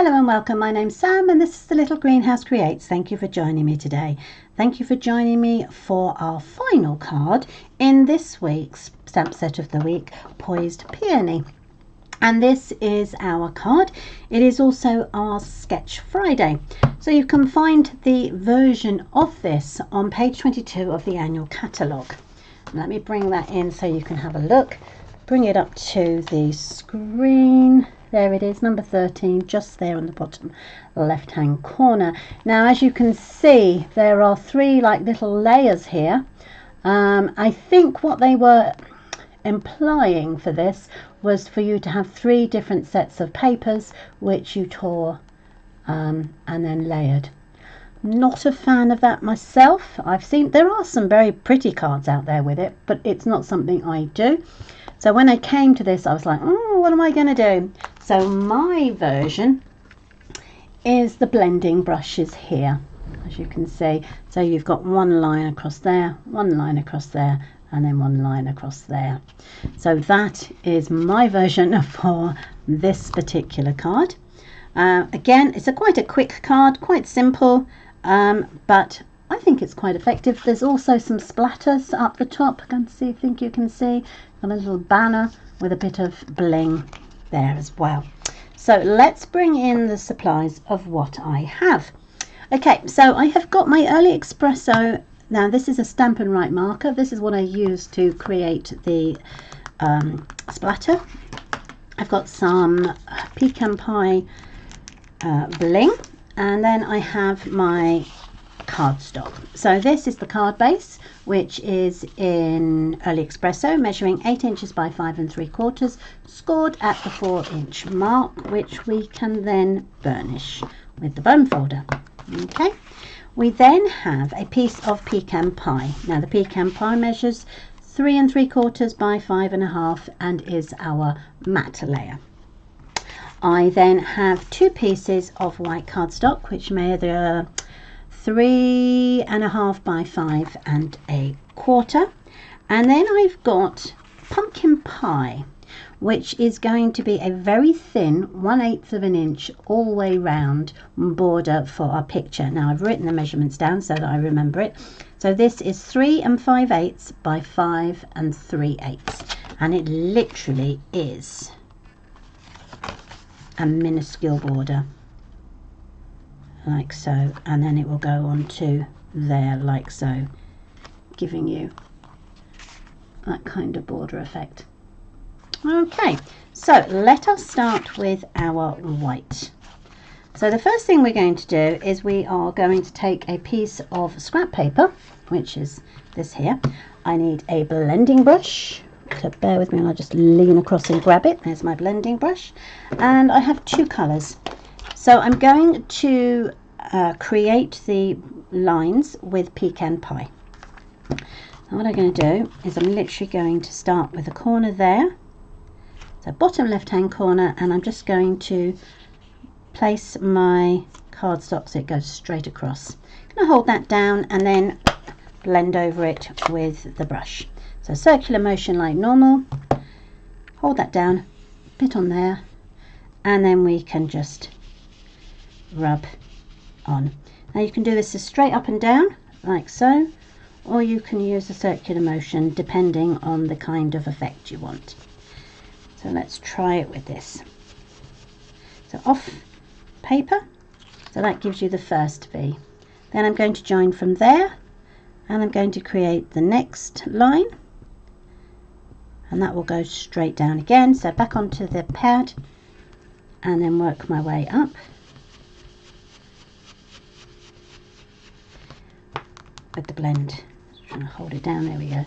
Hello and welcome, my name's Sam and this is the Little Greenhouse Creates. Thank you for joining me today. Thank you for joining me for our final card in this week's stamp set of the week, Poised Peony. And this is our card. It is also our Sketch Friday. So you can find the version of this on page 22 of the annual catalogue. Let me bring that in so you can have a look. Bring it up to the screen. There it is, number 13, just there on the bottom left hand corner. Now as you can see, there are three like little layers here. I think what they were implying for this was for you to have three different sets of papers which you tore and then layered. Not a fan of that myself. I've seen there are some very pretty cards out there with it, but it's not something I do. So when I came to this, I was like, oh, what am I going to do? So my version is the blending brushes here, as you can see. So you've got one line across there, one line across there, and then one line across there. So that is my version for this particular card. Again, it's quite a quick card, quite simple, but I think it's quite effective. There's also some splatters up the top. I think you can see got a little banner with a bit of bling there as well. So let's bring in the supplies of what I have. Okay, so I have got my early espresso. Now this is a Stampin' Write marker. This is what I use to create the splatter. I've got some pecan pie bling, and then I have my cardstock. So this is the card base, which is in Early Espresso, measuring 8 inches by 5 3/4, scored at the 4-inch mark, which we can then burnish with the bone folder. Okay, we then have a piece of pecan pie. Now the pecan pie measures 3 3/4 by 5 1/2 and is our matte layer. I then have two pieces of white cardstock, which measure 3 1/2 by 5 1/4, and then I've got pumpkin pie, which is going to be a very thin 1/8 of an inch all the way round border for our picture. Now I've written the measurements down so that I remember it. So this is 3 5/8 by 5 3/8, and it literally is a minuscule border like so, and then it will go on to there like so, giving you that kind of border effect. Okay, so let us start with our white. So the first thing we're going to do is we are going to take a piece of scrap paper, which is this here. I need a blending brush, so bear with me and I'll just lean across and grab it. There's my blending brush, and I have two colours. So I'm going to create the lines with pecan pie. So what I'm going to do is I'm literally going to start with a corner there, so bottom left hand corner, and I'm just going to place my cardstock so it goes straight across. I'm going to hold that down and then blend over it with the brush. So circular motion like normal, hold that down, bit on there, and then we can just rub on. Now you can do this as straight up and down like so, or you can use a circular motion depending on the kind of effect you want. So let's try it with this. So off paper, so that gives you the first V. Then I'm going to join from there, and I'm going to create the next line, and that will go straight down again. So back onto the pad and then work my way up with the blend. Just trying to hold it down, there we go.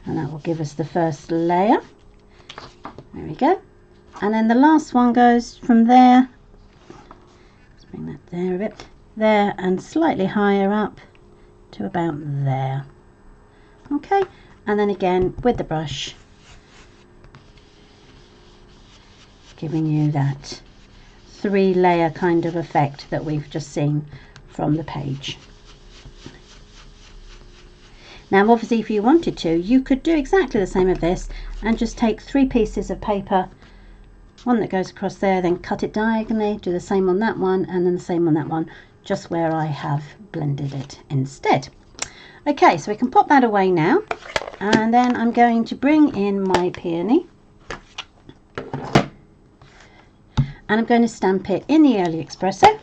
And that will give us the first layer. There we go. And then the last one goes from there. Let's bring that there a bit. There and slightly higher up to about there. Okay, and then again with the brush, giving you that 3-layer kind of effect that we've just seen from the page. Now obviously if you wanted to, you could do exactly the same with this and just take 3 pieces of paper, one that goes across there, then cut it diagonally, do the same on that one, and then the same on that one, just where I have blended it instead. Okay, so we can pop that away now, and then I'm going to bring in my peony, and I'm going to stamp it in the early espresso.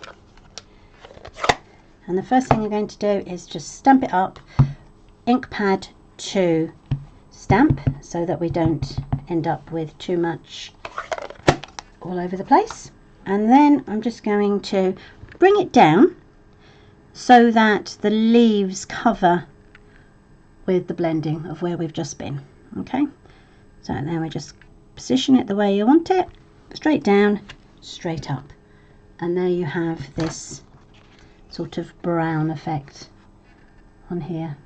And the first thing I'm going to do is just stamp it up, ink pad to stamp, so that we don't end up with too much all over the place. And then I'm just going to bring it down so that the leaves cover with the blending of where we've just been. Okay, so then we just position it the way you want it, straight down, straight up, and there you have this sort of brown effect on here.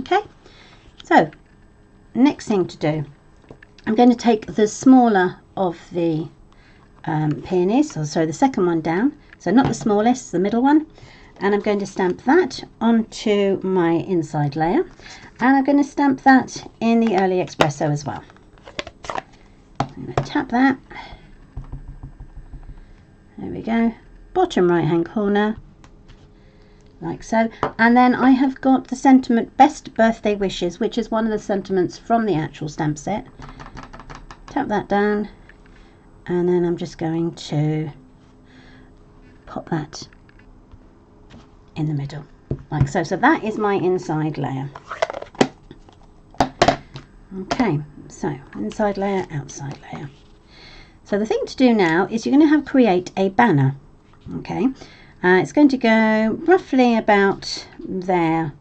Okay, so next thing to do, I'm going to take the smaller of the peonies, or sorry, the second one down, so not the smallest, the middle one, and I'm going to stamp that onto my inside layer, and I'm going to stamp that in the early espresso as well. I'm going to tap that, there we go, bottom right hand corner, like so. And then I have got the sentiment best birthday wishes, which is one of the sentiments from the actual stamp set. Tap that down, and then I'm just going to pop that in the middle, like so. So that is my inside layer. Okay, so inside layer, outside layer. So the thing to do now is you're going to create a banner. Okay, it's going to go roughly about there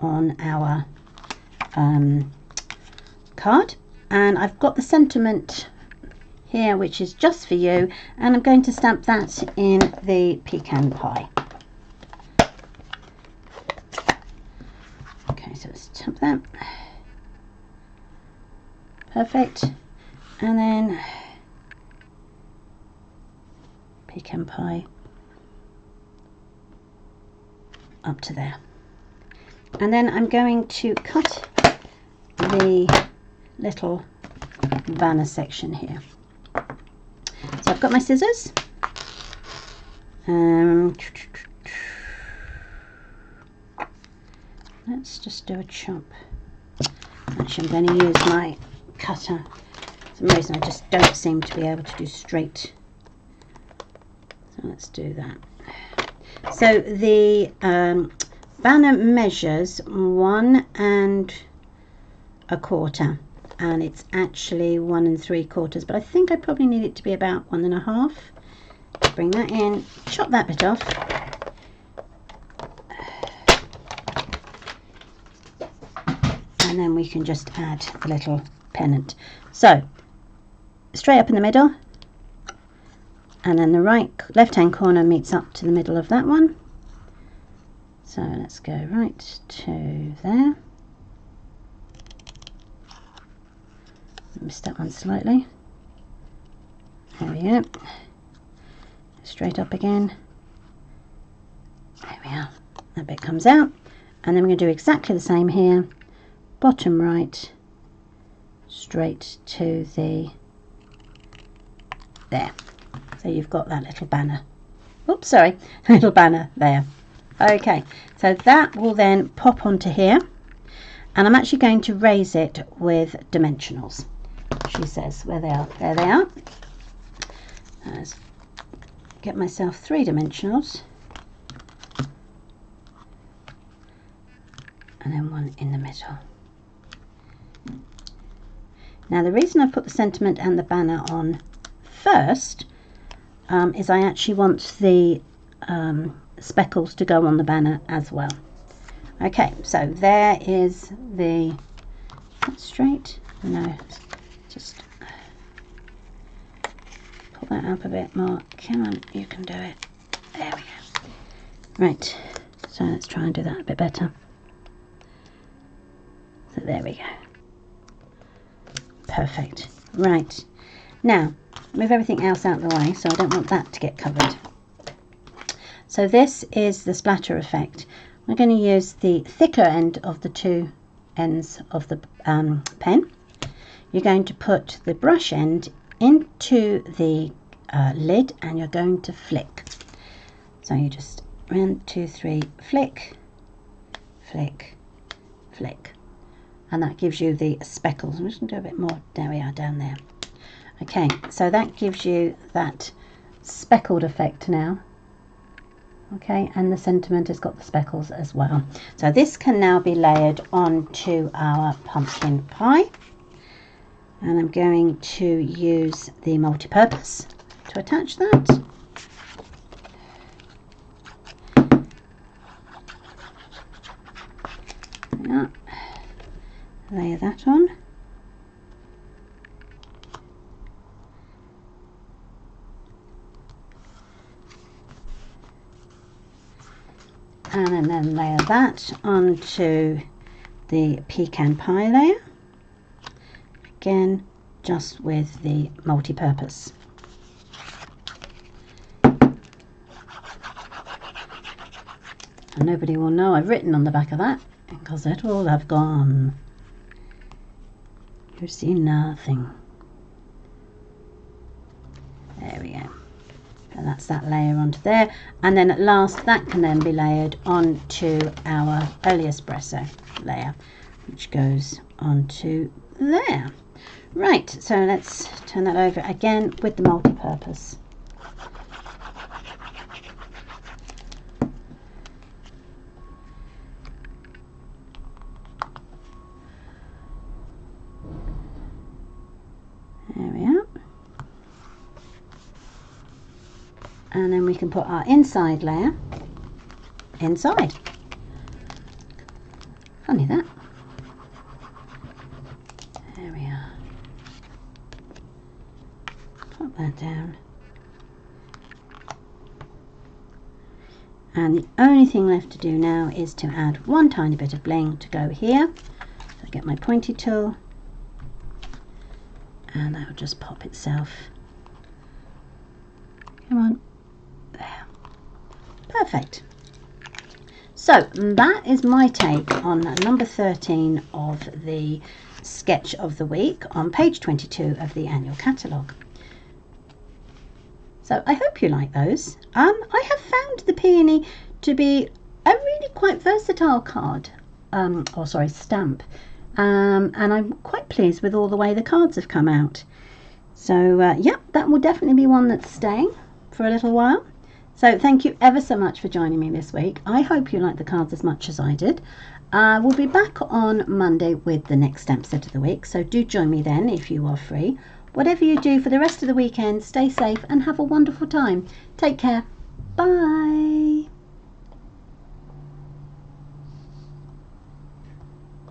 on our card, and I've got the sentiment here which is just for you, and I'm going to stamp that in the pecan pie. Okay, so let's stamp that. Perfect. And then pecan pie up to there. And then I'm going to cut the little banner section here. So I've got my scissors. Let's just do a chop. Actually, I'm going to use my cutter. For some reason I just don't seem to be able to do straight. So let's do that. So the banner measures 1 1/4, and it's actually 1 3/4, but I think I probably need it to be about 1 1/2. Bring that in, chop that bit off, and then we can just add the little pennant. So straight up in the middle, and then the left hand corner meets up to the middle of that one. So let's go right to there. Missed that one slightly. There we go. Straight up again. There we are. That bit comes out, and then we're going to do exactly the same here. Bottom right, straight to the there. So you've got that little banner. Oops, sorry, little banner there. Okay, so that will then pop onto here, and I'm actually going to raise it with dimensionals. She says where they are. There they are. Let's get myself 3 dimensionals, and then 1 in the middle. Now the reason I've put the sentiment and the banner on first is I actually want the speckles to go on the banner as well. Okay, so there is the straight. No, just pull that up a bit more. Come on, you can do it. There we go. Right, so let's try and do that a bit better. So there we go. Perfect. Right, now move everything else out of the way, so I don't want that to get covered. So this is the splatter effect. We're going to use the thicker end of the two ends of the pen. You're going to put the brush end into the lid and you're going to flick. So you just 1, 2, 3, flick, flick, flick, and that gives you the speckles. I'm just going to do a bit more. There we are, down there. Okay, so that gives you that speckled effect now. Okay, and the sentiment has got the speckles as well. So this can now be layered onto our pumpkin pie. And I'm going to use the multi-purpose to attach that. Yeah. Layer that on. And then layer that onto the pecan pie layer. Again, just with the multi-purpose. And nobody will know I've written on the back of that because it will have gone. You see nothing. There we go. And that's that layer onto there, and then at last that can then be layered onto our early espresso layer, which goes onto there. Right, so let's turn that over again with the multi-purpose. There we are. And then we can put our inside layer inside. Funny that. There we are. Pop that down. And the only thing left to do now is to add one tiny bit of bling to go here. So I get my pointy tool and that will just pop itself. Come on. There. Perfect. So that is my take on number 13 of the sketch of the week on page 22 of the annual catalogue. So I hope you like those. I have found the Peony to be a really quite versatile card, stamp, and I'm quite pleased with all the way the cards have come out. So yeah, that will definitely be one that's staying for a little while. So thank you ever so much for joining me this week. I hope you like the cards as much as I did. We'll be back on Monday with the next stamp set of the week, so do join me then if you are free. Whatever you do for the rest of the weekend, stay safe and have a wonderful time. Take care. Bye.